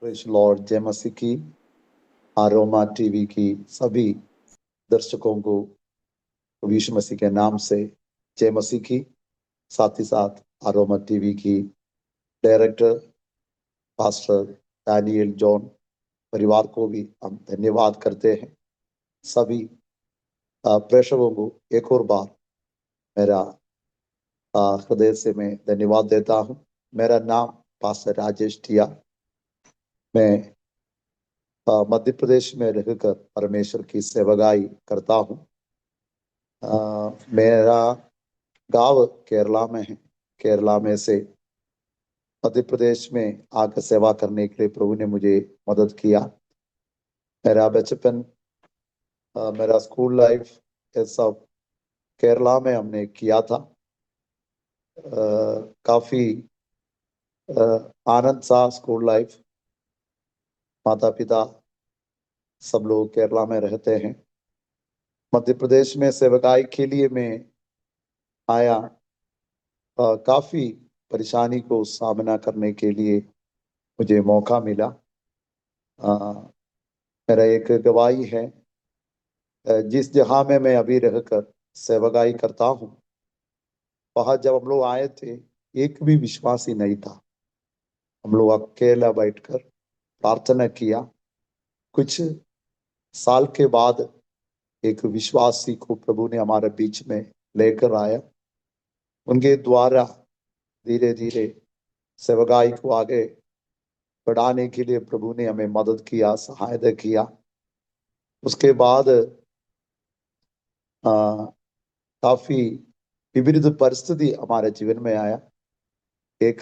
Praise Lord. जय मसीह की। आरोमा टीवी की सभी दर्शकों को यीशु मसीह के नाम से जय मसीह की। साथ ही साथ आरोमा टीवी की डायरेक्टर पास्टर डैनियल जॉन परिवार को भी हम धन्यवाद करते हैं। सभी प्रेक्षकों को एक और बार मेरा हृदय से मैं धन्यवाद देता हूँ। मेरा नाम पास्टर राजेश टिया। मैं मध्य प्रदेश में रहकर परमेश्वर की सेवकाई करता हूँ। मेरा गांव केरला में है। केरला में से मध्य प्रदेश में आकर सेवा करने के लिए प्रभु ने मुझे मदद किया। मेरा बचपन, मेरा स्कूल लाइफ, ये सब केरला में हमने किया था। काफी आनंद सा स्कूल लाइफ। माता पिता सब लोग केरला में रहते हैं। मध्य प्रदेश में सेवकाई के लिए मैं आया। काफी परेशानी को सामना करने के लिए मुझे मौका मिला। मेरा एक गवाही है। जिस जगह में मैं अभी रहकर सेवकाई करता हूँ, वहां जब हम लोग आए थे एक भी विश्वासी नहीं था। हम लोग अकेला बैठकर प्रार्थना किया। कुछ साल के बाद एक विश्वासी को प्रभु ने हमारे बीच में लेकर आया। उनके द्वारा धीरे धीरे सेवकाई को आगे बढ़ाने के लिए प्रभु ने हमें मदद किया, सहायता किया। उसके बाद काफी विपरीत परिस्थिति हमारे जीवन में आया। एक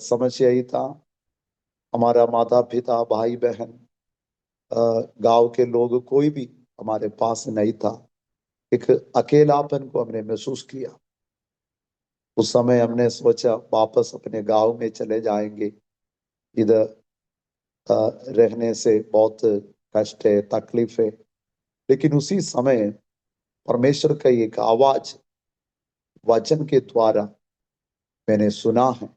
समस्या ही था। हमारा माता पिता, भाई बहन, गांव के लोग कोई भी हमारे पास नहीं था। एक अकेलापन को हमने महसूस किया। उस समय हमने सोचा वापस अपने गांव में चले जाएंगे। इधर रहने से बहुत कष्ट है, तकलीफ है। लेकिन उसी समय परमेश्वर का एक आवाज वचन के द्वारा मैंने सुना है।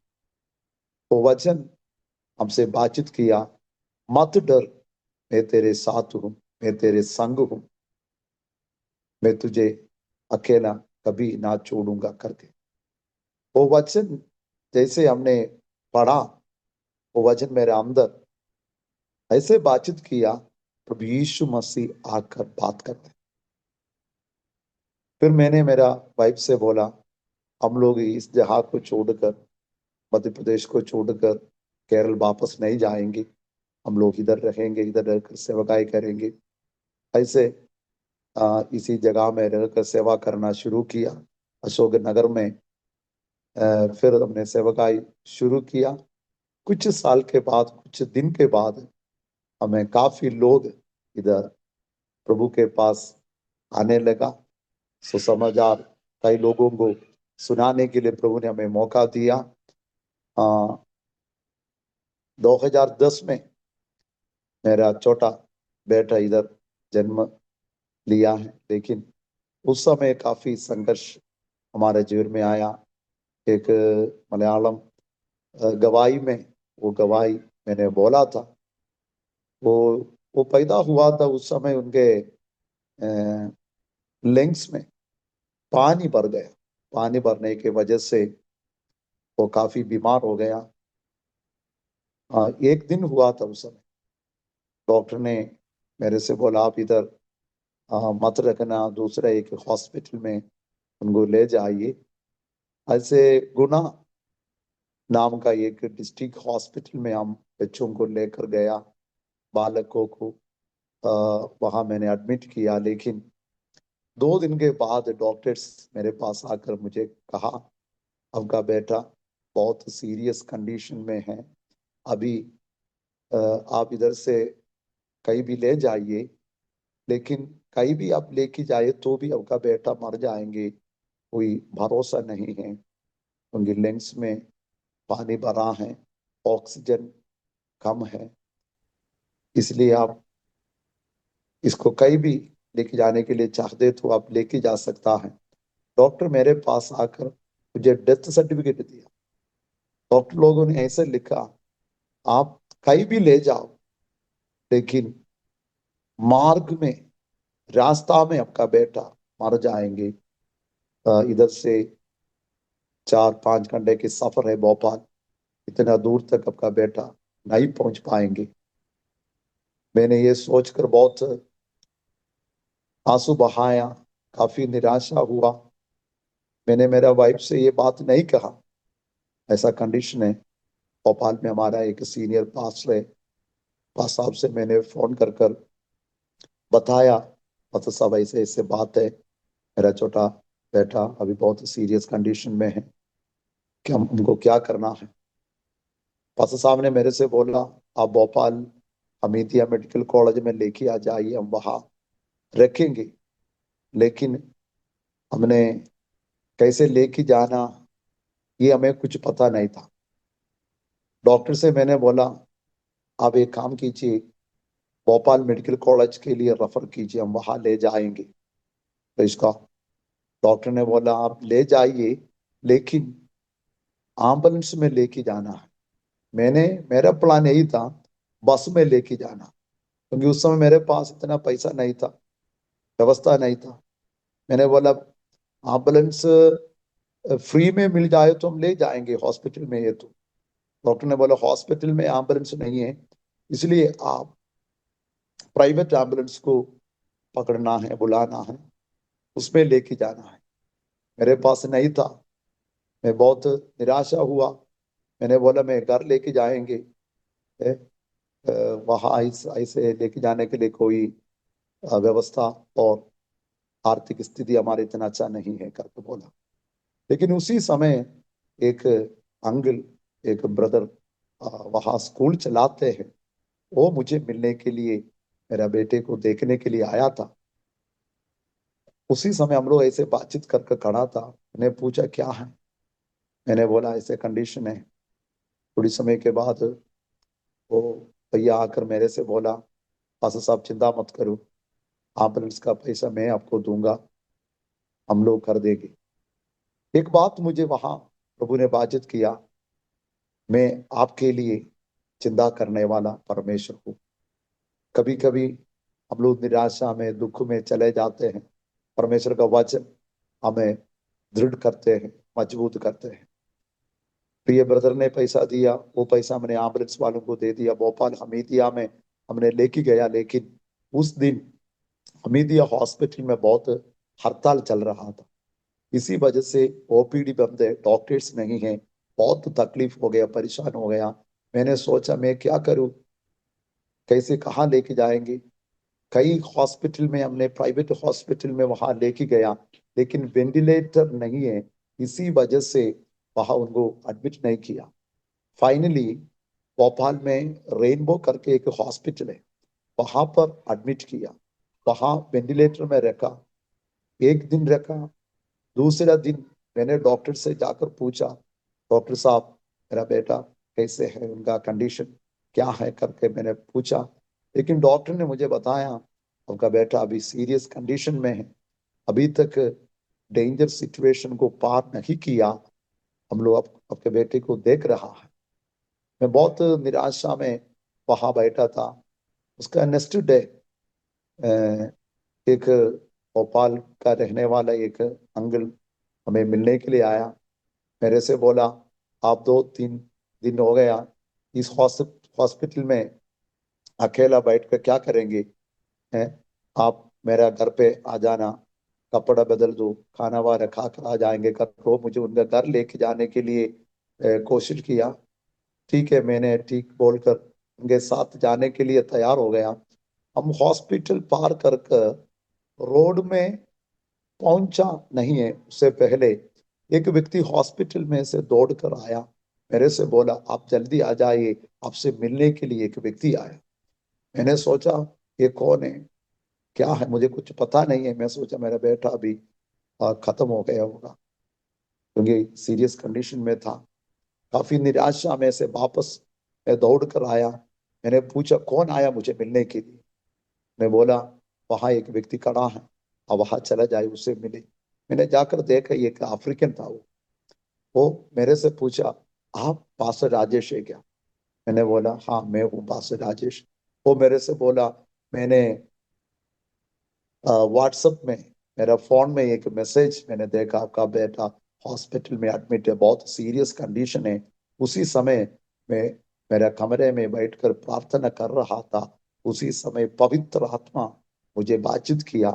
वो वचन हमसे बातचीत किया, मत डर, मैं तेरे साथ हूं, मैं तेरे संग हूं, मैं तुझे अकेला कभी ना छोड़ूंगा करके। वो वचन जैसे हमने पढ़ा, वो वचन मेरे अंदर ऐसे बातचीत किया, प्रभु यीशु मसीह आकर बात करते। फिर मैंने मेरा वाइफ से बोला, हम लोग इस जगह को छोड़कर, मध्य प्रदेश को छोड़कर केरल वापस नहीं जाएंगे। हम लोग इधर रहेंगे, इधर रहकर सेवकाई करेंगे। ऐसे इसी जगह में रहकर सेवा करना शुरू किया, अशोक नगर में। फिर हमने सेवकाई शुरू किया। कुछ साल के बाद, कुछ दिन के बाद हमें काफी लोग इधर प्रभु के पास आने लगा। सुसमाचार कई लोगों को सुनाने के लिए प्रभु ने हमें मौका दिया। 2010 में मेरा छोटा बेटा इधर जन्म लिया है। लेकिन उस समय काफी संघर्ष हमारे जीवन में आया। एक मलयालम गवाही में वो गवाही मैंने बोला था। वो पैदा हुआ था उस समय उनके लेंस में पानी भर गया। पानी भरने की वजह से वो काफी बीमार हो गया। एक दिन हुआ था उस समय। डॉक्टर ने मेरे से बोला, आप इधर मत रखना, दूसरा एक हॉस्पिटल में उनको ले जाइए। ऐसे गुना नाम का एक डिस्ट्रिक्ट हॉस्पिटल में हम बच्चों को लेकर गया, बालकों को वहां मैंने एडमिट किया। लेकिन 2 दिन के बाद डॉक्टर्स मेरे पास आकर मुझे कहा, आपका बेटा बहुत सीरियस कंडीशन में है, अभी आप इधर से कहीं भी ले जाइए, लेकिन कहीं भी आप लेके जाए तो भी आपका बेटा मर जाएंगे, कोई भरोसा नहीं है। उनके लंग्स में पानी भरा है, ऑक्सीजन कम है, इसलिए आप इसको कहीं भी लेके जाने के लिए चाहते तो आप लेके जा सकता है। डॉक्टर मेरे पास आकर मुझे डेथ सर्टिफिकेट दिया। डॉक्टर लोगों ने ऐसे लिखा, आप कहीं भी ले जाओ, लेकिन मार्ग में, रास्ता में आपका बेटा मर जाएंगे। इधर से 4-5 घंटे की सफर है भोपाल, इतना दूर तक आपका बेटा नहीं पहुंच पाएंगे। मैंने ये सोचकर बहुत आंसू बहाया, काफी निराशा हुआ। मैंने मेरा वाइफ से ये बात नहीं कहा, ऐसा कंडीशन है। भोपाल में हमारा एक सीनियर पास्टर है, पास साहब से मैंने फोन कर कर बताया, पास्टर साहब ऐसे ऐसे बात है, मेरा छोटा बेटा अभी बहुत सीरियस कंडीशन में है, कि हम उनको क्या करना है। पास्टर साहब ने मेरे से बोला, आप भोपाल हमीदिया मेडिकल कॉलेज में लेके आ जाइए, हम वहाँ रखेंगे। लेकिन हमने कैसे लेके जाना, ये हमें कुछ पता नहीं था। डॉक्टर से मैंने बोला, आप एक काम कीजिए, भोपाल मेडिकल कॉलेज के लिए रेफर कीजिए, हम वहाँ ले जाएंगे। तो इसका डॉक्टर ने बोला, आप ले जाइए, लेकिन एम्बुलेंस में लेके जाना है। मेरा प्लान यही था, बस में लेके जाना, क्योंकि उस समय मेरे पास इतना पैसा नहीं था, व्यवस्था नहीं था। मैंने बोला, एम्बुलेंस फ्री में मिल जाए तो हम ले जाएंगे हॉस्पिटल में। ये तो डॉक्टर ने बोला, हॉस्पिटल में एम्बुलेंस नहीं है, इसलिए आप प्राइवेट एम्बुलेंस को पकड़ना है, बुलाना है, उसमें लेके जाना है। मेरे पास नहीं था, मैं बहुत निराशा हुआ। मैंने बोला, मैं घर लेके जाएंगे, वहाँ ऐसे लेके जाने के लिए कोई व्यवस्था और आर्थिक स्थिति हमारी इतना अच्छा नहीं है करके बोला। लेकिन उसी समय एक अंकल, एक ब्रदर वहाँ स्कूल चलाते हैं, वो मुझे मिलने के लिए, मेरा बेटे को देखने के लिए आया था। उसी समय हम लोग ऐसे बातचीत करके खड़ा था। मैंने पूछा, क्या है? मैंने बोला, ऐसे कंडीशन है। थोड़ी समय के बाद वो भैया आकर मेरे से बोला, पास्टर साहब चिंता मत करो, एम्बुलेंस का पैसा मैं आपको दूंगा, हम लोग कर देंगे। एक बात मुझे वहां प्रभु ने बातचीत किया, मैं आपके लिए चिंता करने वाला परमेश्वर हूँ। कभी कभी हम लोग निराशा में, दुख में चले जाते हैं, परमेश्वर का वचन हमें दृढ़ करते हैं, मजबूत करते हैं। प्रिय ब्रदर ने पैसा दिया, वो पैसा मैंने एम्बुलेंस वालों को दे दिया। भोपाल हमीदिया में हमने लेके गया, लेकिन उस दिन हमीदिया हॉस्पिटल में बहुत हड़ताल चल रहा था। इसी वजह से ओपीडी बंद है, डॉक्टर्स नहीं है। बहुत तकलीफ हो गया, परेशान हो गया। मैंने सोचा, मैं क्या करूं, कैसे, कहाँ लेके जाएंगे। कई हॉस्पिटल में हमने, प्राइवेट हॉस्पिटल में वहां लेके गया, लेकिन वेंटिलेटर नहीं है, इसी वजह से वहां उनको एडमिट नहीं किया। फाइनली भोपाल में रेनबो करके एक हॉस्पिटल है, वहां पर एडमिट किया। वहां वेंटिलेटर में रखा, एक दिन रखा। दूसरा दिन मैंने डॉक्टर से जाकर पूछा, डॉक्टर साहब मेरा बेटा कैसे है, उनका कंडीशन क्या है करके मैंने पूछा। लेकिन डॉक्टर ने मुझे बताया, उनका बेटा अभी सीरियस कंडीशन में है, अभी तक डेंजर सिचुएशन को पार नहीं किया, हम लोग आपके बेटे को देख रहा है। मैं बहुत निराशा में वहां बैठा था। उसका नेक्स्ट डे एक भोपाल का रहने वाला एक अंकल हमें मिलने के लिए आया। मेरे से बोला, आप 2-3 दिन हो गया इस हॉस्पिटल में अकेला बैठ कर क्या करेंगे हैं? आप मेरा घर पे आ जाना, कपड़ा बदल दो, खाना वाना खा कर आ जाएंगे कर। वो मुझे उनका घर लेके जाने के लिए कोशिश किया। ठीक है, मैंने ठीक बोलकर उनके साथ जाने के लिए तैयार हो गया। हम हॉस्पिटल पार कर कर रोड में पहुंचा नहीं है, उससे पहले एक व्यक्ति हॉस्पिटल में से दौड़ कर आया, मेरे से बोला, आप जल्दी आ जाइए, आपसे मिलने के लिए एक व्यक्ति आया। मैंने सोचा, ये कौन है, क्या है, मुझे कुछ पता नहीं है। मैं सोचा मेरा बेटा अभी खत्म हो गया होगा, क्योंकि सीरियस कंडीशन में था। काफी निराशा में से वापस मैं दौड़ कर आया। मैंने पूछा, कौन आया मुझे मिलने के लिए? मैं बोला, वहां एक व्यक्ति खड़ा है, और वहां चला जाए, उससे मिले। मैंने जाकर देखा, ये एक अफ्रीकन था। वो मेरे से पूछा, आप पास्टर राजेश है क्या? मैंने बोला हाँ मैं हूँ पास्टर राजेश। वो मेरे से बोला मैंने व्हाट्सएप में, मेरा फोन में एक मैसेज मैंने देखा, आपका बेटा हॉस्पिटल में एडमिट है, बहुत सीरियस कंडीशन है। उसी समय मैं मेरे कमरे में बैठकर प्रार्थना कर रहा था। उसी समय पवित्र आत्मा मुझे बातचीत किया,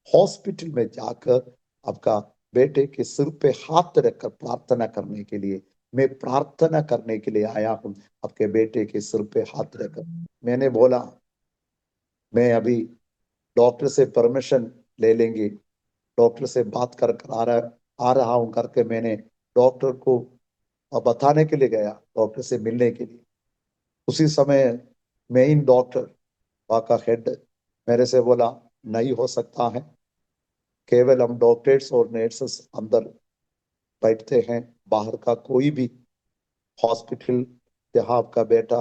हॉस्पिटल में जाकर आपका बेटे के सिर पे हाथ रखकर प्रार्थना करने के लिए। मैं प्रार्थना करने के लिए आया हूँ, आपके बेटे के सिर पे हाथ रखकर। मैंने बोला मैं अभी डॉक्टर से परमिशन ले लेंगे, डॉक्टर से बात कर कर आ रहा हूं करके मैंने डॉक्टर को बताने के लिए गया, डॉक्टर से मिलने के लिए। उसी समय मेन डॉक्टर वहाँ का हेड मेरे से बोला नहीं हो सकता है, केवल हम डॉक्टर्स और नर्सेस अंदर बैठते हैं, बाहर का कोई भी हॉस्पिटल जहाँ आपका बेटा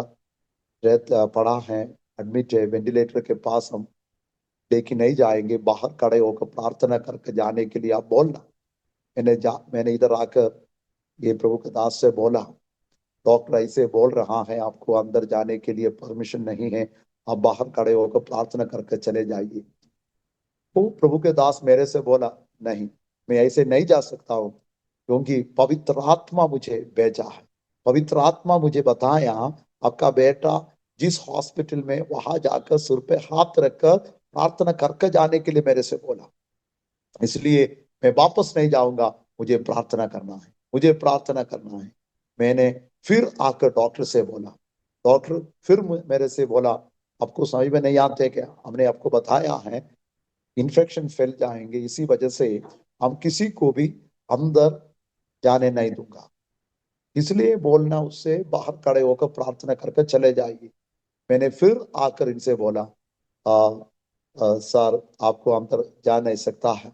रहता पड़ा है, एडमिट है, वेंटिलेटर के पास हम लेके नहीं जाएंगे, बाहर खड़े होकर प्रार्थना करके जाने के लिए आप बोलना। मैंने इधर आकर ये प्रभु के दास से बोला, डॉक्टर ऐसे बोल रहा है आपको अंदर जाने के लिए परमिशन नहीं है, आप बाहर खड़े होकर प्रार्थना करके चले जाइए। तो प्रभु के दास मेरे से बोला नहीं, मैं ऐसे नहीं जा सकता हूँ, क्योंकि पवित्र आत्मा मुझे भेजा है, पवित्र आत्मा मुझे बताया आपका बेटा जिस हॉस्पिटल में, वहां जाकर सिर पे हाथ रखकर प्रार्थना करके जाने के लिए मेरे से बोला, इसलिए मैं वापस नहीं जाऊंगा, मुझे प्रार्थना करना है, मुझे प्रार्थना करना है। मैंने फिर आकर डॉक्टर से बोला, डॉक्टर फिर मेरे से बोला आपको समझ में नहीं आते क्या, हमने आपको बताया है इन्फेक्शन फैल जाएंगे, इसी वजह से हम किसी को भी अंदर जाने नहीं दूंगा, इसलिए बोलना उससे बाहर खड़े होकर प्रार्थना करके चले जाइए। मैंने फिर आकर इनसे बोला सर आपको अंदर जा नहीं सकता है,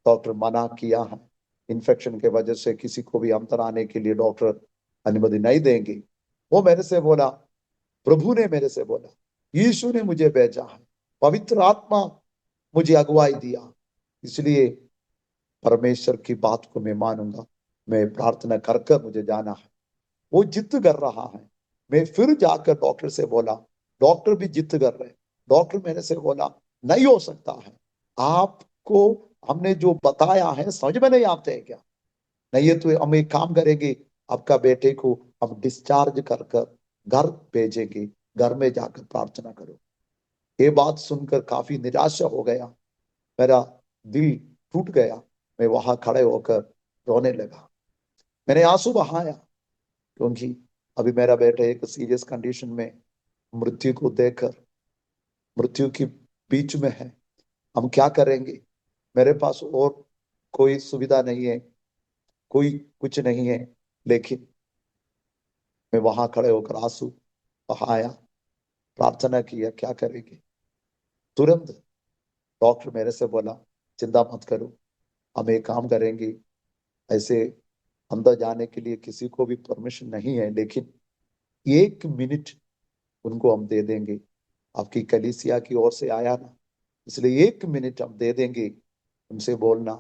डॉक्टर मना किया है, इन्फेक्शन के वजह से किसी को भी अंदर आने के लिए डॉक्टर अनुमति नहीं देंगे। वो मेरे से बोला, प्रभु ने मेरे से बोला, यीशु ने मुझे भेजा है, पवित्र आत्मा मुझे अगुवाई दिया, इसलिए परमेश्वर की बात को मैं मानूंगा, मैं प्रार्थना कर कर मुझे जाना है। वो जिद कर रहा है। मैं फिर जाकर डॉक्टर से बोला, डॉक्टर भी जिद कर रहे, डॉक्टर मेरे से बोला नहीं हो सकता है, आपको हमने जो बताया है समझ में नहीं आते हैं क्या, नहीं है तो हम एक काम करेंगे, आपका बेटे को हम डिस्चार्ज कर कर घर भेजेंगे, घर में जाकर प्रार्थना करो। ये बात सुनकर काफी निराशा हो गया, मेरा दिल टूट गया, मैं वहां खड़े होकर रोने लगा, मैंने आंसू बहाया, क्योंकि अभी मेरा बेटा एक सीरियस कंडीशन में मृत्यु को देखकर, मृत्यु की बीच में है, हम क्या करेंगे, मेरे पास और कोई सुविधा नहीं है, कोई कुछ नहीं है, लेकिन मैं वहां खड़े होकर आंसू बहाया, प्रार्थना किया, क्या करेंगे। तुरंत डॉक्टर मेरे से बोला चिंता मत करो, हम एक काम करेंगे, ऐसे अंदर जाने के लिए किसी को भी परमिशन नहीं है, लेकिन 1 मिनट उनको हम दे देंगे, आपकी कलीसिया की ओर से आया ना, इसलिए 1 मिनट हम दे देंगे, उनसे बोलना।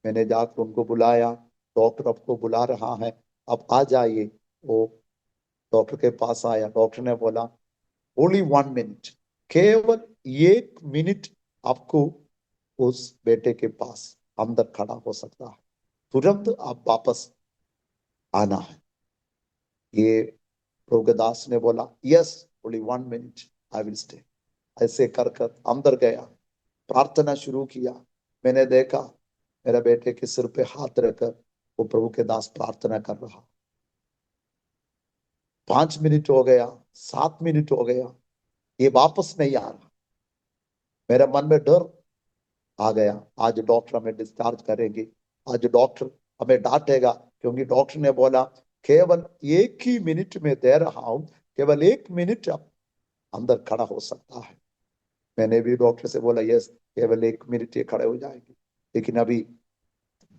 मैंने जाकर उनको बुलाया, डॉक्टर आपको बुला रहा है, आप आ जाइए। वो डॉक्टर के पास आया, डॉक्टर ने बोला ओनली 1 मिनट, केवल 1 मिनट आपको उस बेटे के पास अंदर खड़ा हो सकता है, तुरंत आप वापस आना है। ये रोगदास ने बोला yes, only 1 minute, I will stay. ऐसे कर कर अंदर गया, प्रार्थना शुरू किया, मैंने देखा मेरे बेटे के सिर पे हाथ रखकर वो प्रभु के दास प्रार्थना कर रहा। 5 मिनट हो गया, 7 मिनट हो गया, ये वापस नहीं आ रहा, मेरे मन में डर आ गया, आज डॉक्टर हमें डिस्चार्ज करेंगे, आज डॉक्टर हमें डांटेगा, क्योंकि डॉक्टर ने बोला केवल 1 ही मिनट में दे रहा हूं, केवल 1 मिनट अंदर खड़ा हो सकता है। मैंने भी डॉक्टर से बोला यस, केवल 1 मिनट ये खड़े हो जाएंगे, लेकिन अभी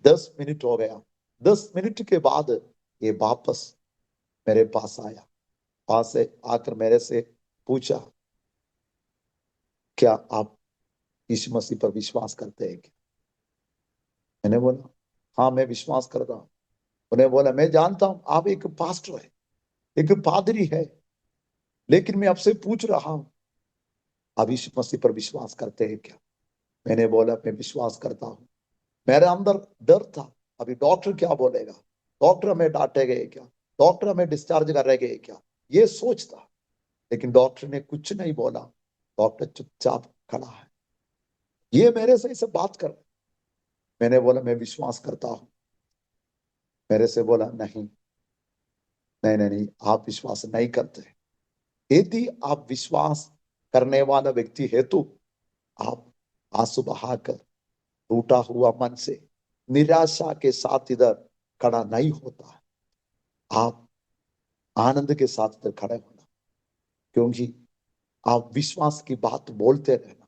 10 मिनट हो गया। 10 मिनट के बाद ये वापस मेरे पास आया, वहां से आकर मेरे से पूछा क्या आप यीशु मसीह पर विश्वास करते हैं क्या। मैंने बोला हाँ मैं विश्वास कर रहा हूँ। उन्हें बोला मैं जानता हूं आप एक पास्टर है, एक पादरी है, लेकिन मैं आपसे पूछ रहा हूं, आप यीशु मसीह पर विश्वास करते हैं क्या? मैंने बोला मैं विश्वास करता हूं। मेरे अंदर डर था, अभी डॉक्टर क्या बोलेगा, डॉक्टर हमें डांटेगा क्या, डॉक्टर हमें डिस्चार्ज करेंगे क्या, ये सोचता। लेकिन डॉक्टर ने कुछ नहीं बोला, डॉक्टर चुपचाप खड़ा है, ये मेरे से इसे बात कर रहा है। मैंने बोला मैं विश्वास करता हूं। मेरे से बोला नहीं नहीं नहीं नहीं, आप विश्वास नहीं करते। यदि आप विश्वास करने वाला व्यक्ति है तो आप आंसू बहाकर, टूटा हुआ मन से, निराशा के साथ इधर खड़ा नहीं होता। आप आनंद के साथ इधर खड़े होना, क्योंकि आप विश्वास की बात बोलते रहना।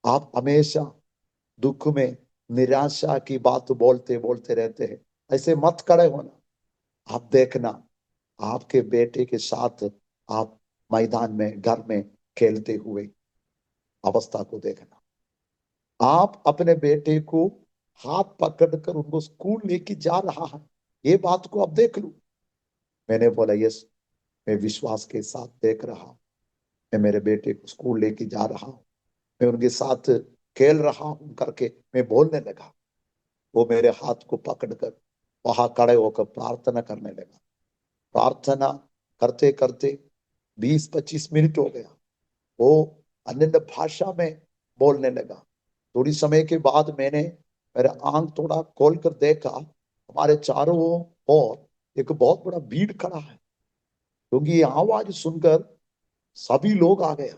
आप हमेशा दुख में निराशा की बात बोलते बोलते रहते हैं, ऐसे मत खड़े होना। आप देखना, आपके बेटे के साथ आप मैदान में, घर में खेलते हुए अवस्था को देखना। आप अपने बेटे को हाथ पकड़कर उनको स्कूल लेके जा रहा है, ये बात को आप देख लो। मैंने बोला यस, मैं विश्वास के साथ देख रहा हूं। मैं मेरे बेटे को स्कूल लेके जा रहा हूं, मैं उनके साथ खेल रहा हूं करके मैं बोलने लगा। वो मेरे हाथ को पकड़कर वहां खड़े होकर प्रार्थना करने लगा। प्रार्थना करते करते 20-25 मिनट हो गया। वो अन्य भाषा में बोलने लगा। थोड़ी समय के बाद मैंने मेरा आंख थोड़ा खोल कर देखा, हमारे चारों ओर एक बहुत बड़ा भीड़ खड़ा है, क्योंकि ये आवाज सुनकर सभी लोग आ गए।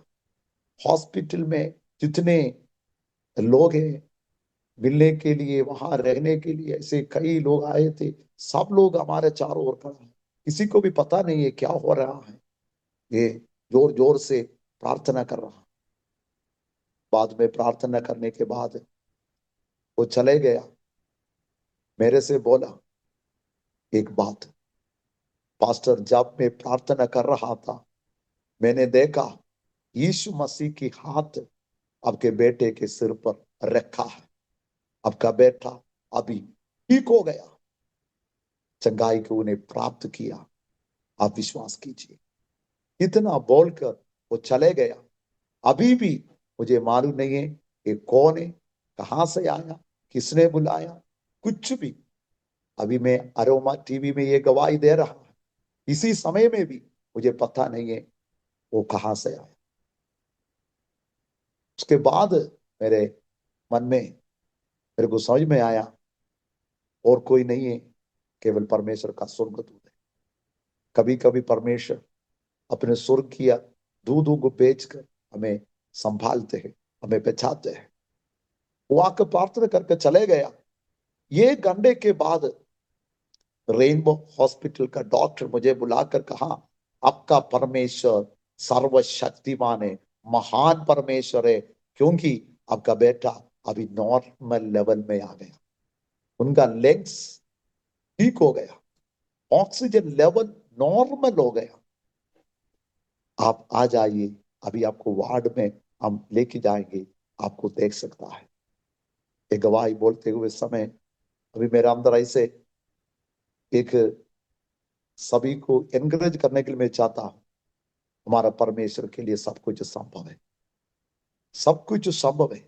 हॉस्पिटल में जितने लोग हैं, मिलने के लिए, वहां रहने के लिए, ऐसे कई लोग आए थे। सब लोग हमारे चारों ओर खड़ा है, किसी को भी पता नहीं है क्या हो रहा है। ये जोर जोर से प्रार्थना कर रहा। बाद में प्रार्थना करने के बाद वो चले गया। मेरे से बोला एक बात, पास्टर जब मैं प्रार्थना कर रहा था, मैंने देखा यीशु मसीह की हाथ आपके बेटे के सिर पर रखा है। आपका बेटा अभी ठीक हो गया, चंगाई को उन्हें प्राप्त किया, आप विश्वास कीजिए। इतना बोलकर वो चले गया। अभी भी मुझे मालूम नहीं है ये कौन है, कहां से आया, किसने बुलाया, कुछ भी। अभी मैं अरोमा टीवी में ये गवाही दे रहा हूं, इसी समय में भी मुझे पता नहीं है वो कहां से आया। उसके बाद मेरे मन में, मेरे को समझ में आया और कोई नहीं है, केवल परमेश्वर का स्वर्गदूत है। कभी कभी परमेश्वर अपने स्वर्ग किया दूधों को बेचकर हमें संभालते हैं, हमें बचाते हैं। वो आकर प्रार्थना करके चले गया। ये घंटे के बाद रेनबो हॉस्पिटल का डॉक्टर मुझे बुलाकर कहा, आपका परमेश्वर सर्वशक्तिमान है, महान परमेश्वर है, क्योंकि आपका बेटा अभी नॉर्मल लेवल में आ गया, उनका लेग्स ठीक हो गया, ऑक्सीजन लेवल नॉर्मल हो गया। आप आ जाइए, अभी आपको वार्ड में हम लेके जाएंगे, आपको देख सकता है। एक गवाही बोलते हुए समय अभी मेरा अंदर ऐसे एक, सभी को एनकरेज करने के लिए मैं चाहता हूं, हमारा परमेश्वर के लिए सब कुछ संभव है, सब कुछ संभव है।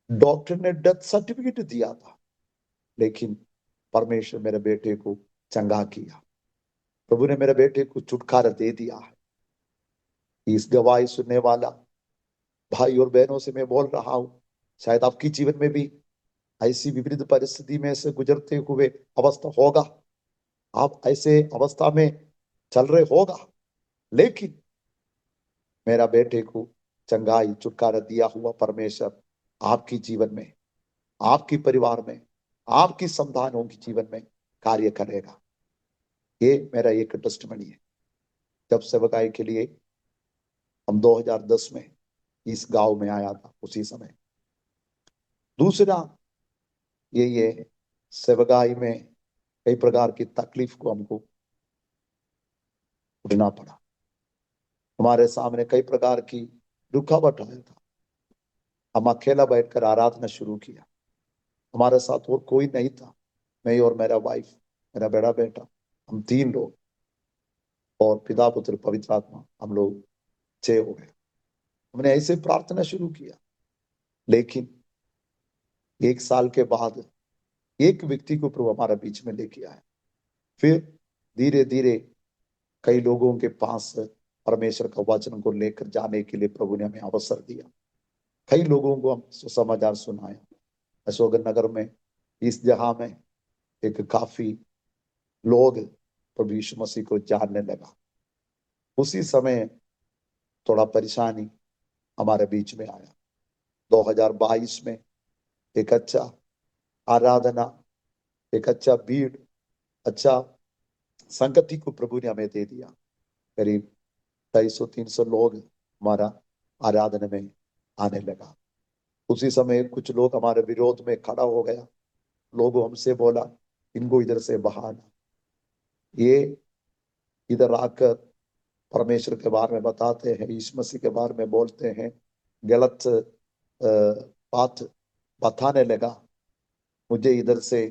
डॉक्टर ने डेथ सर्टिफिकेट दिया था, लेकिन परमेश्वर मेरे बेटे को चंगा किया, प्रभु ने मेरे बेटे को छुटकारा दे दिया है। इस गवाही सुनने वाला भाई और बहनों से मैं बोल रहा हूं, शायद आपकी जीवन में भी ऐसी विपरीत परिस्थिति में से गुजरते हुए अवस्था होगा, आप ऐसे अवस्था में चल रहे होगा, लेकिन मेरा बेटे को चंगाई छुटकारा दिया हुआ परमेश्वर आपकी जीवन में, आपकी परिवार में, आपकी संतानों के जीवन में कार्य करेगा। ये मेरा एक टेस्टमनी है। जब सेवकाई के लिए हम 2010 में इस गांव में आया था, उसी समय। दूसरा ये सेवकाई में कई प्रकार की तकलीफ को हमको उठना पड़ा। हमारे सामने कई प्रकार की रुकावट आया था। हम अकेला बैठकर आराधना शुरू किया, हमारे साथ और कोई नहीं था, मैं और मेरा वाइफ, मेरा बड़ा बेटा, हम 3 लोग। और पिता पुत्र पवित्र आत्मा, हम लोग 6 हो गए। हमने ऐसे प्रार्थना शुरू किया, लेकिन 1 साल के बाद एक व्यक्ति को प्रभु हमारा बीच में लेके आया। फिर धीरे धीरे कई लोगों के पास परमेश्वर का वचन को लेकर जाने के लिए प्रभु ने हमें अवसर दिया। कई लोगों को हम सुसमाचार सुनाया। अशोक नगर में, इस जगह में एक काफी लोग प्रभु यीशु मसीह को जानने लगा। उसी समय थोड़ा परेशानी हमारे बीच में आया। 2022 में एक अच्छा आराधना, एक अच्छा भीड़, अच्छा संगति को प्रभु ने हमें दे दिया। करीब 250-300 लोग हमारा आराधना में आने लगा। उसी समय कुछ लोग हमारे विरोध में खड़ा हो गया। लोगों हमसे बोला, इनको इधर से बहाना, ये इधर आकर परमेश्वर के बारे में बताते हैं, यीशु मसीह के बारे में बोलते हैं, गलत बात बताने लगा। मुझे इधर से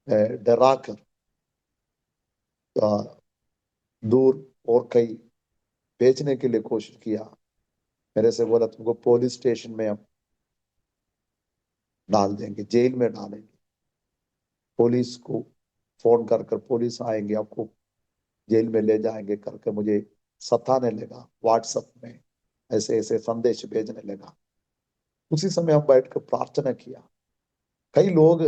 डरा कर दूर और कहीं भेजने के लिए कोशिश किया। मेरे से बोला, तुमको पुलिस स्टेशन में हम डाल देंगे, जेल में डालेंगे, पुलिस को फोन कर कर पुलिस आएंगे, आपको जेल में ले जाएंगे करके मुझे सताने लगा। व्हाट्सएप में ऐसे ऐसे संदेश भेजने लगा। उसी समय हम बैठकर प्रार्थना किया। कई लोग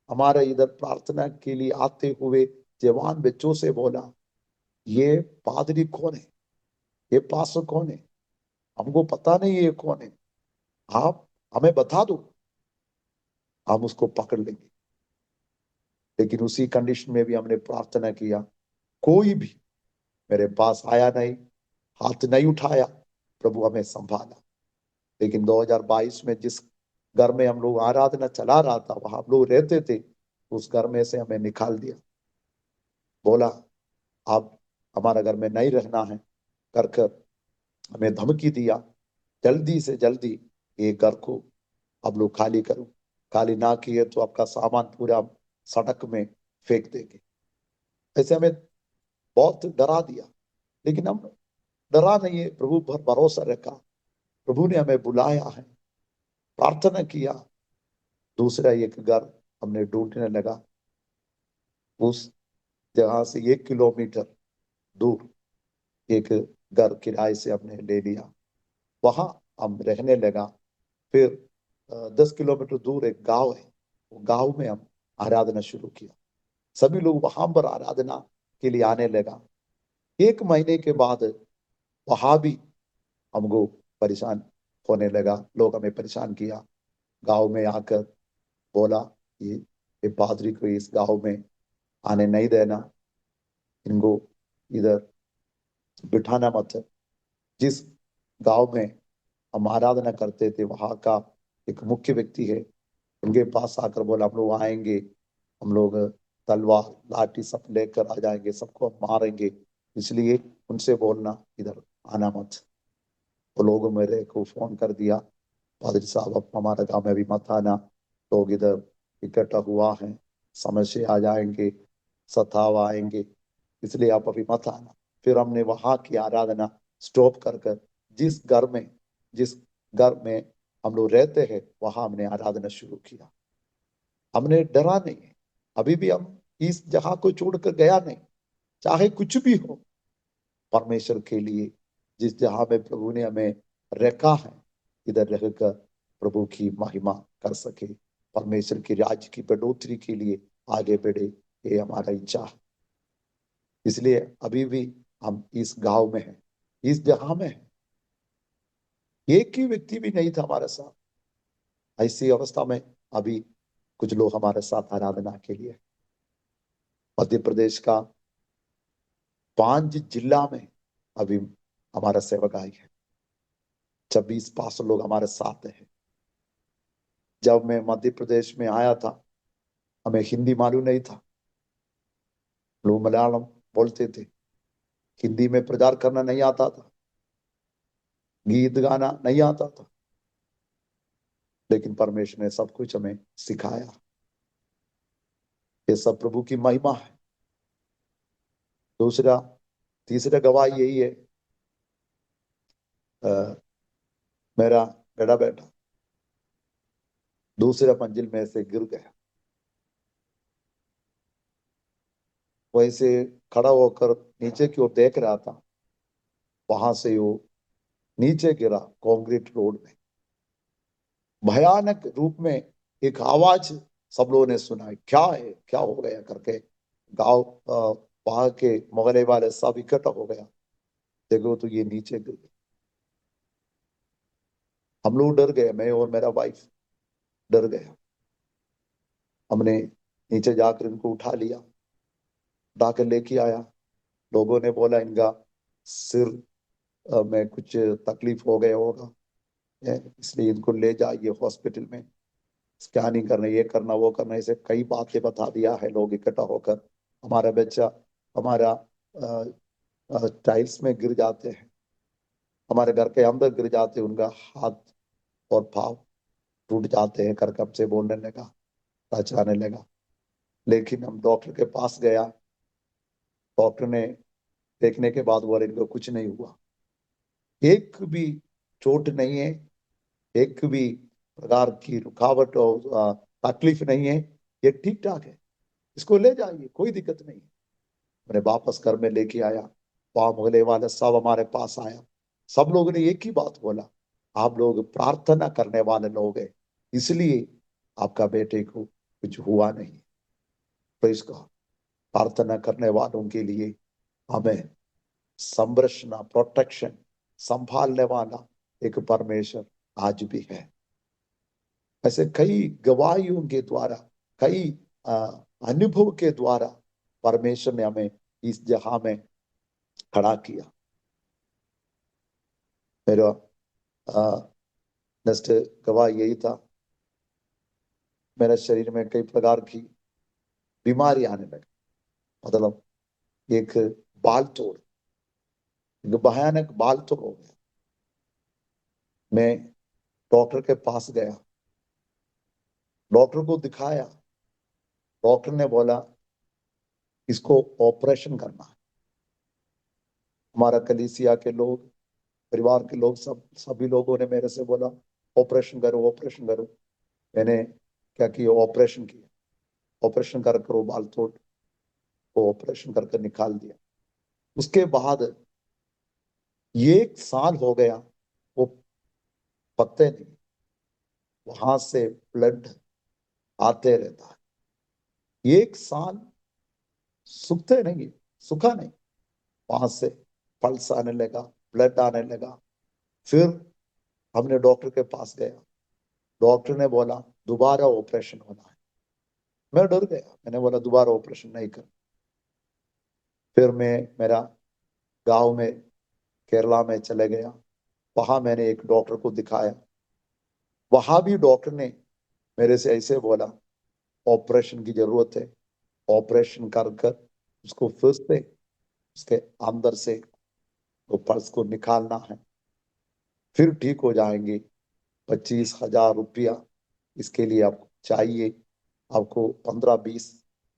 हमारे इधर प्रार्थना के लिए आते हुए जवान बच्चों से बोला, ये पादरी कौन है, ये पास्टर कौन है, हमको पता नहीं ये कौन है, आप हमें बता दो, हम उसको पकड़ लेंगे। लेकिन उसी कंडीशन में भी हमने प्रार्थना किया, कोई भी मेरे पास आया नहीं, हाथ नहीं उठाया, प्रभु हमें संभाला। लेकिन 2022 में जिस घर में हम लोग आराधना चला रहा था, वहां हम लोग रहते थे, उस घर में से हमें निकाल दिया। बोला, आप हमारा घर में नहीं रहना है कर कर हमें धमकी दिया। जल्दी से जल्दी ये घर को आप लोग खाली करो, खाली ना किए तो आपका सामान पूरा सड़क में फेंक देंगे। ऐसे हमें बहुत डरा दिया। लेकिन हम डरा नहीं है, प्रभु पर भरोसा रखा। प्रभु ने हमें बुलाया है, प्रार्थना किया। दूसरा एक घर हमने ढूंढने लगा। उस जगह से 1 किलोमीटर दूर एक घर किराए से हमने ले लिया, वहां हम रहने लगा। फिर 10 किलोमीटर दूर एक गांव है, वो गांव में हम आराधना शुरू किया। सभी लोग वहां पर आराधना के लिए आने लगा। 1 महीने के बाद वहां भी हमको परेशान होने लगा। लोग हमें परेशान किया। गांव में आकर बोला, ये पादरी को इस गांव में आने नहीं देना, इनको इधर बिठाना मत। जिस गांव में हम आराधना करते थे, वहां का एक मुख्य व्यक्ति है, उनके पास आकर बोला, हम लोग आएंगे, हम लोग तलवार लाठी सब लेकर आ जाएंगे, सबको हम मारेंगे, इसलिए उनसे बोलना इधर आना मत। तो लोगों मेरे को फोन कर दिया, पादरी साहब अब हमारे गांव में भी मत आना, लोग इधर इकट्ठा हुआ है, समस्या आ जाएंगे, सताव आएंगे, इसलिए आप अभी मत आना। फिर हमने वहां की आराधना स्टॉप कर कर जिस घर में हम लोग रहते हैं, वहां हमने आराधना शुरू किया। हमने डरा नहीं है, अभी भी हम इस जगह को छोड़कर गया नहीं। चाहे कुछ भी हो, परमेश्वर के लिए जिस जगह में प्रभु ने हमें रखा है, इधर रहकर प्रभु की महिमा कर सके, परमेश्वर के राज्य की बढ़ोतरी के लिए आगे बढ़े, ये हमारा इच्छा है। इसलिए अभी भी हम इस गांव में हैं, इस जगह में हैं। एक ही व्यक्ति भी नहीं था हमारे साथ। ऐसी अवस्था में अभी कुछ लोग हमारे साथ आराधना के लिए। मध्य प्रदेश का 5 जिला में अभी हमारा सेवक आई है। 26 लोग हमारे साथ हैं। जब मैं मध्य प्रदेश में आया था, हमें हिंदी मालूम नहीं था, लोग मलयालम बोलते थे, हिंदी में प्रचार करना नहीं आता था, गीत गाना नहीं आता था। लेकिन परमेश्वर ने सब कुछ हमें सिखाया। ये सब प्रभु की महिमा है। दूसरा, तीसरा गवाह यही है, मेरा बड़ा बेटा दूसरे मंजिल में से गिर गया, वैसे खड़ा होकर नीचे की ओर देख रहा था, वहां से वो नीचे गिरा कंक्रीट रोड में। भयानक रूप में एक आवाज सब लोगों ने सुना, क्या है, क्या हो गया करके। गांव वहां के मोहल्ले वाले सब इकट्ठा हो गया, देखो तो ये नीचे गिर गया। हम लोग डर गए, मैं और मेरा वाइफ डर गया। हमने नीचे जाकर इनको उठा लिया, उठा कर लेके आया। लोगों ने बोला इनका सिर में कुछ तकलीफ हो गया होगा, इसलिए इनको ले जाइए हॉस्पिटल में, स्कैनिंग करना, ये करना, वो करना, इसे कई बातें बता दिया है लोग इकट्ठा होकर। हमारा बच्चा हमारा टाइल्स में गिर जाते हैं, हमारे घर के अंदर गिर जाते हैं, उनका हाथ और पाँव टूट जाते हैं करके हमसे बोलने लगा, पहचाने लगा। लेकिन हम डॉक्टर के पास गया, डॉक्टर ने देखने के बाद बोले इनको कुछ नहीं हुआ, एक भी चोट नहीं है, एक भी प्रकार की रुकावट और तकलीफ नहीं है, ये ठीक ठाक है, इसको ले जाइए, कोई दिक्कत नहीं है। मैंने वापस घर में लेके आया, वहां मोहल्ले वाले सब हमारे पास आया, सब लोगों ने एक ही बात बोला, आप लोग प्रार्थना करने वाले लोग हैं, इसलिए आपका बेटे को कुछ हुआ नहीं। तो इसका प्रार्थना करने वालों के लिए हमें संरक्षण, प्रोटेक्शन, संभालने वाला एक परमेश्वर आज भी है। ऐसे कई गवाहियों के द्वारा, कई अनुभव के द्वारा परमेश्वर ने हमें इस जहां में खड़ा किया। मेरा नेक्स्ट गवाह यही था, मेरे शरीर में कई प्रकार की बीमारी आने लगी, मतलब एक बाल तोड़, एक भयानक बाल तोड़ हो गया। मैं डॉक्टर के पास गया, डॉक्टर को दिखाया, डॉक्टर ने बोला इसको ऑपरेशन करना है। हमारा कलीसिया के लोग, परिवार के लोग, सभी लोगों ने मेरे से बोला ऑपरेशन करो, ऑपरेशन करो। मैंने क्या किया, ऑपरेशन किया, ऑपरेशन कर कर वो बाल तोड़ को ऑपरेशन करके निकाल दिया। उसके बाद 1 साल हो गया, वो पत्ते नहीं, वहां से ब्लड आते रहता है। 1 साल सूखते नहीं, सूखा नहीं, वहां से पल्स आने लगा, ब्लड आने लगा। फिर हमने डॉक्टर के पास गया, डॉक्टर ने बोला दोबारा ऑपरेशन होना है। मैं डर गया, मैंने बोला दोबारा ऑपरेशन नहीं कर। फिर मैं मेरा गांव में केरला में चले गया, वहां मैंने एक डॉक्टर को दिखाया। वहां भी डॉक्टर ने मेरे से ऐसे बोला ऑपरेशन की जरूरत है, ऑपरेशन कर कर उसको फिर से उसके अंदर से वो पल्स को निकालना है, फिर ठीक हो जाएंगे। 25,000 रुपया इसके लिए आपको चाहिए, आपको 15-20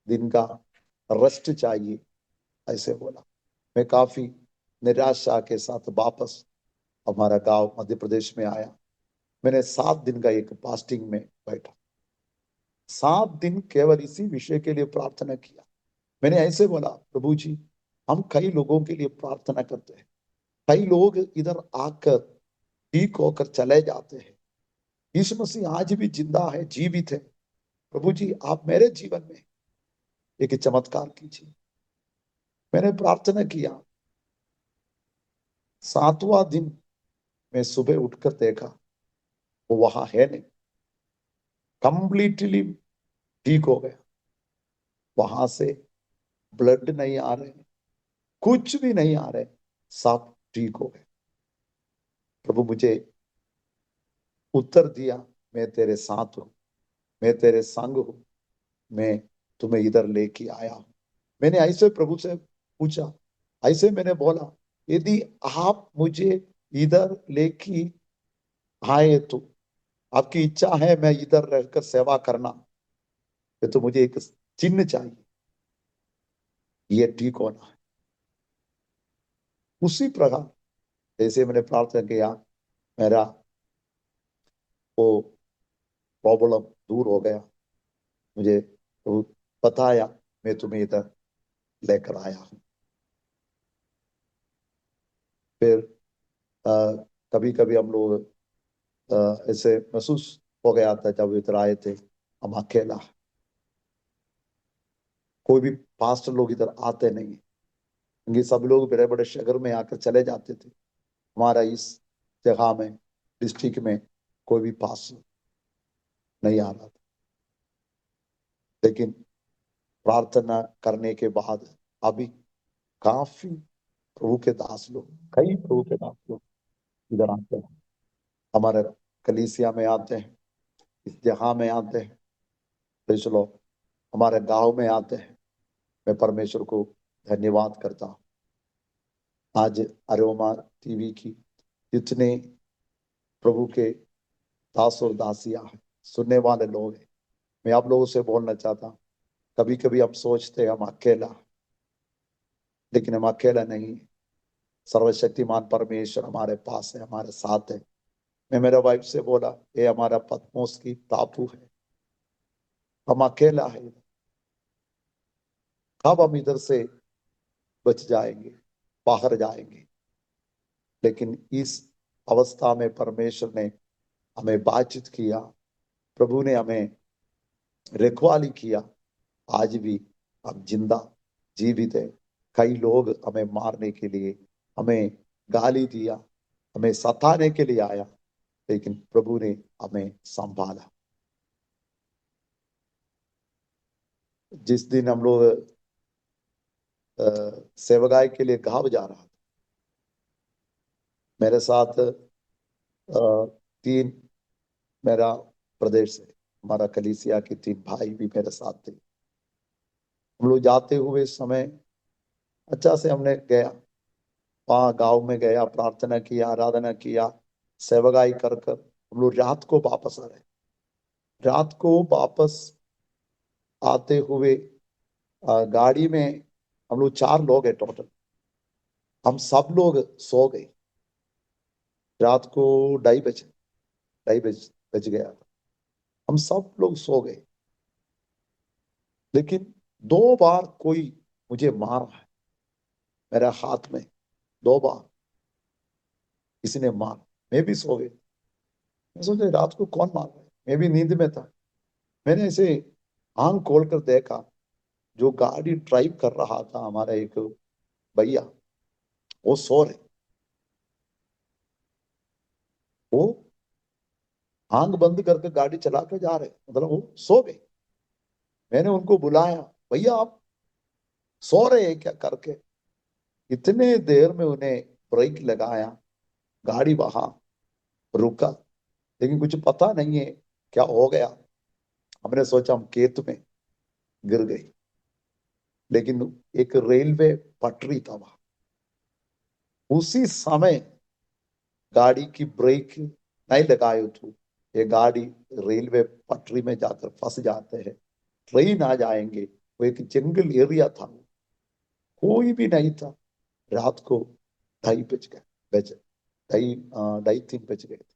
दिन का रेस्ट चाहिए, ऐसे बोला। मैं काफी निराशा के साथ वापस हमारा गांव मध्य प्रदेश में आया। मैंने 7 दिन का एक फास्टिंग में बैठा, 7 दिन केवल इसी विषय के लिए प्रार्थना किया। मैंने ऐसे बोला प्रभु जी, हम कई लोगों के लिए प्रार्थना करते हैं, कई लोग इधर आकर ठीक होकर चले जाते हैं, यीशु मसीह आज भी जिंदा है, जीवित है। प्रभु जी आप मेरे जीवन में एक चमत्कार कीजिए। मैंने प्रार्थना किया, 7वां दिन मैं सुबह उठकर देखा वो वहां है नहीं, कंप्लीटली ठीक हो गया। वहां से ब्लड नहीं आ रहे, कुछ भी नहीं आ रहे, सब ठीक हो गए। प्रभु मुझे उत्तर दिया, मैं तेरे साथ हूं, मैं तेरे संग हूं, मैं तुम्हें इधर लेके आया हूं। मैंने ऐसे प्रभु से पूछा, ऐसे मैंने बोला यदि आप मुझे इधर लेके आए तो आपकी इच्छा है मैं इधर रहकर सेवा करना, तो मुझे एक चिन्ह चाहिए, ये ठीक होना है। उसी प्रकार जैसे मैंने प्रार्थना किया, मेरा वो प्रॉब्लम दूर हो गया, मुझे तो बताया, मैं तुम्हें इधर लेकर आया हूँ। फिर कभी कभी हम लोग ऐसे महसूस हो गया था जब इधर आए थे, हम अकेला, कोई भी पास्टर लोग इधर आते नहीं, क्योंकि सब लोग बड़े बड़े शहर में आकर चले जाते थे। हमारा इस जगह में, डिस्ट्रिक्ट में कोई भी पास्टर नहीं आ रहा था। लेकिन प्रार्थना करने के बाद अभी काफी प्रभु के दास लोग, कई प्रभु के दास लोग इधर आते हैं, हमारे कलीसिया में आते हैं, इस जगह में आते हैं, तो चलो हमारे गांव में आते हैं। मैं परमेश्वर को धन्यवाद करता हूँ। आज अरोमा टीवी की जितने प्रभु के दास और दासियां हैं, सुनने वाले लोग हैं, मैं आप लोगों से बोलना चाहता हूँ, कभी कभी हम सोचते हैं हम अकेला, लेकिन हम अकेला नहीं है। सर्वशक्तिमान परमेश्वर हमारे पास है, हमारे साथ है। मैं मेरे वाइफ से बोला, ये हमारा पद्मोस की टापू है, हम अकेला है, कब हम इधर से बच जाएंगे, बाहर जाएंगे। लेकिन इस अवस्था में परमेश्वर ने हमें बातचीत किया, प्रभु ने हमें रखवाली किया। आज भी हम जिंदा जीवित है। कई लोग हमें मारने के लिए, हमें गाली दिया, हमें सताने के लिए आया, लेकिन प्रभु ने हमें संभाला। जिस दिन हम लोग सेवगाई के लिए गांव जा रहा था, मेरे साथ तीन, मेरा प्रदेश से हमारा कलीसिया के तीन भाई भी मेरे साथ थे। हम लोग जाते हुए समय अच्छा से हमने गया, वहां गांव में गया, प्रार्थना किया, आराधना किया, सेवगाई कर कर हम लोग रात को वापस आ रहे। रात को वापस आते हुए गाड़ी में हम लोग चार लोग हैं टोटल, हम सब लोग सो गए। रात को 2:30 बजे, 2:30 बज गया था, हम सब लोग सो गए। लेकिन 2 बार कोई मुझे मारा है, मेरे हाथ में 2 बार किसी ने मार, मैं भी सो गई। मैं सोचा रात को कौन मार रहा है, मैं भी नींद में था। मैंने ऐसे आंख खोल कर देखा, जो गाड़ी ड्राइव कर रहा था हमारा एक भैया, वो सो रहे, वो आंख बंद करके गाड़ी चला के जा रहे, मतलब वो सो गए। मैंने उनको बुलाया, भैया आप सो रहे हैं क्या करके। इतने देर में उन्हें ब्रेक लगाया, गाड़ी वहां रुका, लेकिन कुछ पता नहीं है क्या हो गया। हमने सोचा हम खेत में गिर गई, लेकिन एक रेलवे पटरी था वहां। उसी समय गाड़ी की ब्रेक नहीं लगाए तो ये गाड़ी रेलवे पटरी में जाकर फंस जाते हैं, ट्रेन आ जाएंगे। वो एक जंगल एरिया था, कोई भी नहीं था। रात को 2:30 बज गए, बज 2:30 2:30 3 बज गए थे।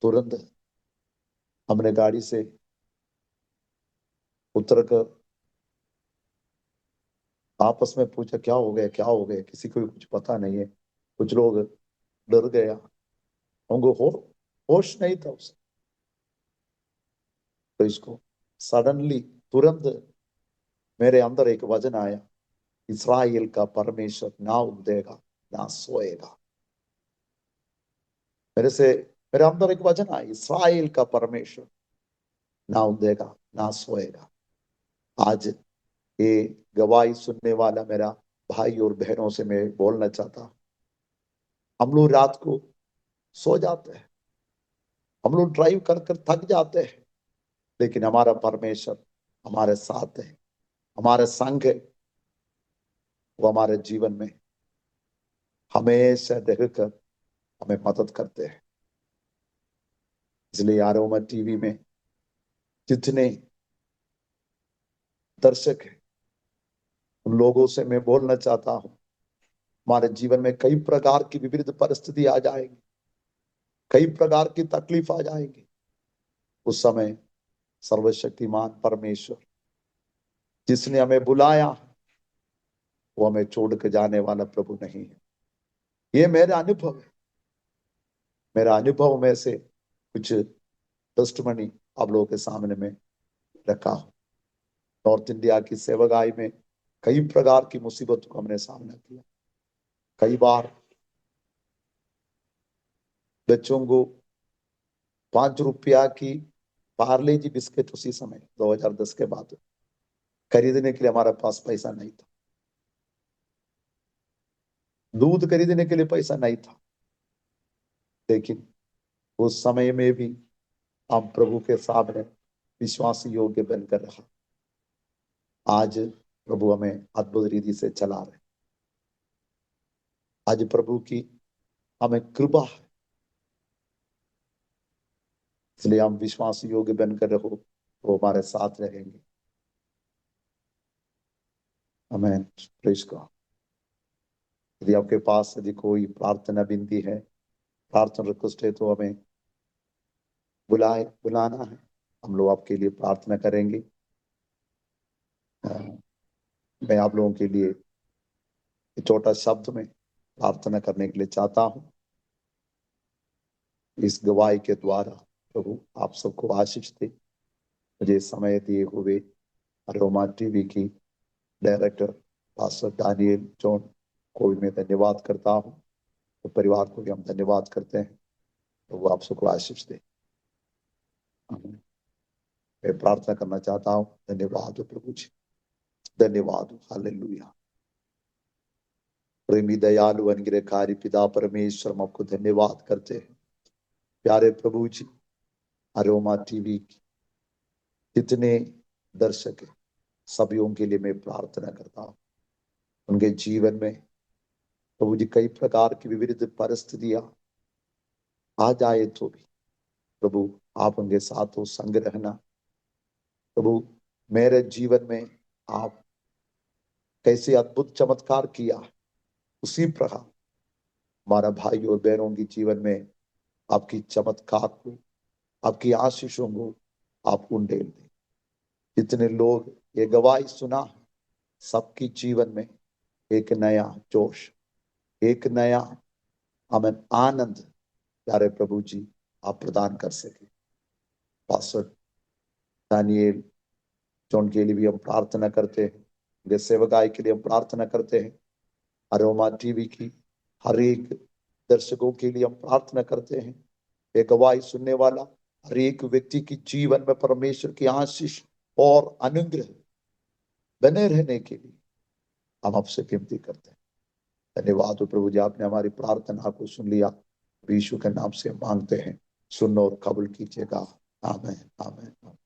तुरंत हमने गाड़ी से उतर कर आपस में पूछा क्या हो गया, क्या हो गया, किसी को कुछ पता नहीं है। कुछ लोग डर गया, उनको होश नहीं था उसे। तो इसको सडनली तुरंत मेरे अंदर एक वचन आया, इस्राएल का परमेश्वर ना उगदेगा ना सोएगा। मेरे से मेरे अंदर एक वचन आया, इस्राएल का परमेश्वर ना उगदेगा ना सोएगा। आज ये गवाही सुनने वाला मेरा भाई और बहनों से मैं बोलना चाहता हूं, हम लोग रात को सो जाते हैं, हम लोग ड्राइव कर कर थक जाते हैं, लेकिन हमारा परमेश्वर हमारे साथ है, हमारे संग है। वो हमारे जीवन में हमेशा रहकर हमें मदद करते हैं। इसलिए आरोमा टीवी में जितने दर्शक हैं, उन लोगों से मैं बोलना चाहता हूं, हमारे जीवन में कई प्रकार की विपरीत परिस्थिति आ जाएगी, कई प्रकार की तकलीफ आ जाएगी। उस समय सर्वशक्तिमान परमेश्वर जिसने हमें बुलाया, वो हमें छोड़ के जाने वाला प्रभु नहीं है। ये मेरा अनुभव है। मेरा अनुभव में से कुछ टेस्टमनी आप लोगों के सामने में रखा हूं। नॉर्थ इंडिया की सेवकाई में कई प्रकार की मुसीबतों का हमने सामना किया। कई बार बच्चों को 5 रुपया की पार्ले जी बिस्किट उसी समय 2010 के बाद खरीदने के लिए हमारे पास पैसा नहीं था। दूध खरीदने के लिए पैसा नहीं था, लेकिन उस समय में भी हम प्रभु के सामने विश्वास योग्य बनकर रहा। आज प्रभु हमें अद्भुत रीति से चला रहे। आज प्रभु की हमें कृपा है, इसलिए हम विश्वास योग्य बनकर रहो, वो हमारे साथ रहेंगे। हमें प्रेस का यदि आपके पास यदि कोई प्रार्थना विनती है, प्रार्थना रिक्वेस्ट है, तो हमें बुलाना है। हम लोग आपके लिए प्रार्थना करेंगे। मैं आप लोगों के लिए छोटा शब्द में प्रार्थना करने के लिए चाहता हूं। इस गवाही के द्वारा प्रभु आप सबको आशीष दे। मुझे समय दिए हुए अरोमा टीवी की डायरेक्टर पास्टर दानियल जॉन को भी मैं धन्यवाद करता हूं, तो परिवार को भी हम धन्यवाद करते हैं। तो वो आप सबको आशीष दे। मैं प्रार्थना करना चाहता हूँ। धन्यवाद हो प्रभु जी, धन्यवाद हो। हालेलुया। प्रेमी दयालु अनुग्रहकारी पिता परमेश्वर, हम आपको धन्यवाद करते हैं। प्यारे प्रभु जी, अरोमा टीवी की जितने दर्शक है, सभी के लिए मैं प्रार्थना करता हूँ। उनके जीवन में प्रभु जी कई प्रकार की विविध परिस्थितियां आ जाए तो भी प्रभु आप उनके साथ हो, संग रहना। प्रभु मेरे जीवन में आप कैसे अद्भुत चमत्कार किया, उसी प्रकार हमारा भाई और बहनों के जीवन में आपकी चमत्कार को, आपकी आशीषों को आप उंडेल दें। जितने लोग ये गवाही सुना, सबकी जीवन में एक नया जोश, एक नया हमें आनंद प्यारे प्रभु जी आप प्रदान कर सके। पास्टर दानियल जॉन के लिए भी हम प्रार्थना करते हैं, उनके सेवकाई के लिए हम प्रार्थना करते हैं। अरोमा टीवी की हर एक दर्शकों के लिए हम प्रार्थना करते हैं। एक गवाही सुनने वाला हर एक व्यक्ति की जीवन में परमेश्वर की आशीष और अनुग्रह बने रहने के लिए हम आपसे विनती करते हैं। धन्यवाद हो प्रभु जी, आपने हमारी प्रार्थना को सुन लिया। यीशु के नाम से मांगते हैं, सुनो और कबूल कीजिएगा। आमीन, आमीन।